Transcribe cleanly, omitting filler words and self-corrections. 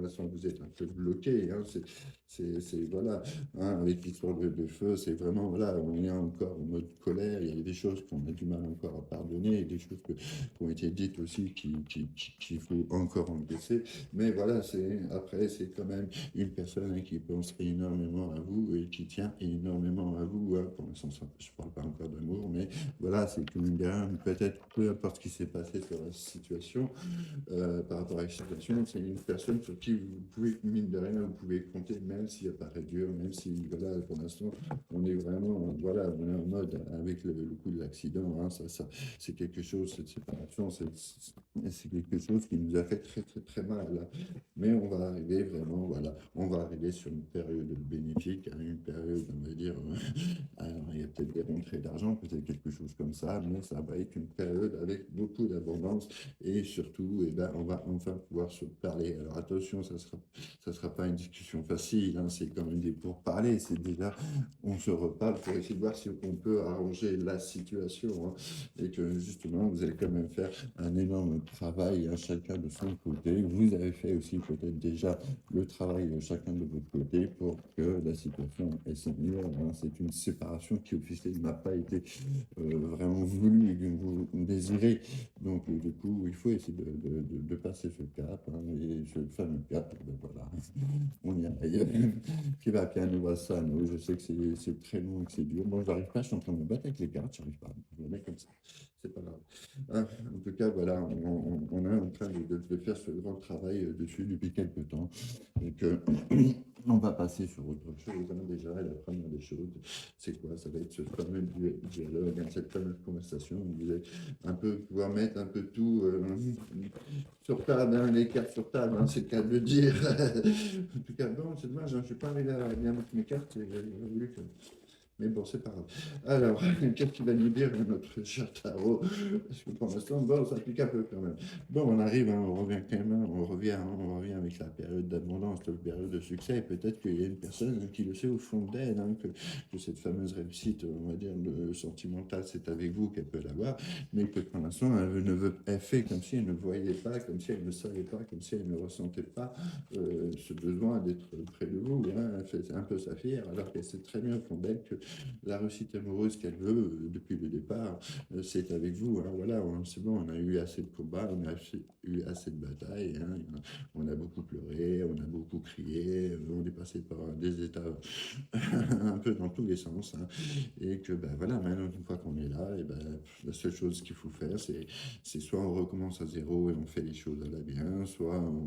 l'instant, vous êtes un peu bloqué, hein, voilà, hein, avec l'histoire de feu, c'est vraiment, voilà, on est encore en mode colère, il y a des choses qu'on a du mal encore à pardonner, et des choses qui ont été dites aussi qu'il faut encore encaisser. Mais voilà, après, c'est quand même une personne, hein, qui pense énormément à vous et qui tient énormément à vous, hein. Pour l'instant, je ne parle pas encore d'amour, mais voilà, c'est que mine de rien, peut-être, peu importe ce qui s'est passé sur la situation, par rapport à la situation, c'est une personne sur qui vous pouvez, mine de rien, vous pouvez compter, même s'il n'y a pas dur, même si, voilà, pour l'instant, on est vraiment, voilà, on est en mode avec le coup de l'accident, hein, c'est quelque chose, cette séparation, c'est quelque chose qui nous a fait très, très, très mal, là. Mais on va arriver vraiment, voilà, on va arriver sur une période bénéfique, hein, une période, on va dire, alors, il y a peut-être des rentrées d'argent, peut-être quelque chose comme ça, mais ça va être une période avec beaucoup d'abondance et surtout, eh ben, on va enfin pouvoir se parler. Alors attention, ça sera pas une discussion facile, hein, c'est quand même des pourparlers. C'est déjà, on se reparle pour essayer de voir si on peut arranger la situation, hein, et que justement, vous allez quand même faire un énorme travail, hein, chacun de son côté. Vous avez fait aussi peut-être déjà le travail de chacun de votre côté pour que la situation s'améliore, hein. C'est une séparation qui officiellement n'a pas été vraiment voulue et que vous désirez. Donc, du coup, il faut essayer de passer ce cap, hein, et ce fameux cap, ben voilà, on y arrive. Qui va piano va sano. Je sais que c'est très long et que c'est dur. Moi, je n'arrive pas, je suis en train de me battre avec les cartes, j'arrive pas. Je le mets comme ça. C'est pas grave. Hein, en tout cas, voilà, on est en train de faire ce grand travail dessus depuis quelques temps. Et que on va passer sur autre chose, hein. Déjà, la première des choses, c'est quoi? Ça va être ce fameux dialogue, hein, cette fameuse conversation où vous allez un peu pouvoir mettre un peu tout sur table, hein, les cartes sur table, hein, c'est le cas de le dire. En tout cas, bon, c'est dommage, hein, je ne suis pas arrivé à bien mettre mes cartes, et j'aurais voulu que... Mais bon, c'est pas grave. Alors, qu'est-ce qu'il va nous dire notre cher Tarot? Parce que pour l'instant, bon, ça pique un peu quand même. Bon, on arrive, hein, on revient quand même, hein, on revient avec la période d'abondance, la période de succès. Et peut-être qu'il y a une personne qui le sait au fond d'elle, hein, que cette fameuse réussite, on va dire, sentimentale, c'est avec vous qu'elle peut l'avoir, mais que pour l'instant, elle fait comme si elle ne voyait pas, comme si elle ne savait pas, comme si elle ne ressentait pas ce besoin d'être près de vous, hein. Elle fait un peu sa fière, alors qu'elle sait très bien au fond d'elle que la réussite amoureuse qu'elle veut depuis le départ, c'est avec vous, hein. Voilà, c'est bon, on a eu assez de combats, eu assez de batailles, hein. On a beaucoup pleuré, on a beaucoup crié, on est passé par des états un peu dans tous les sens, hein. Et que ben voilà, maintenant une fois qu'on est là, et ben, la seule chose qu'il faut faire, c'est soit on recommence à zéro et on fait les choses à la bien, soit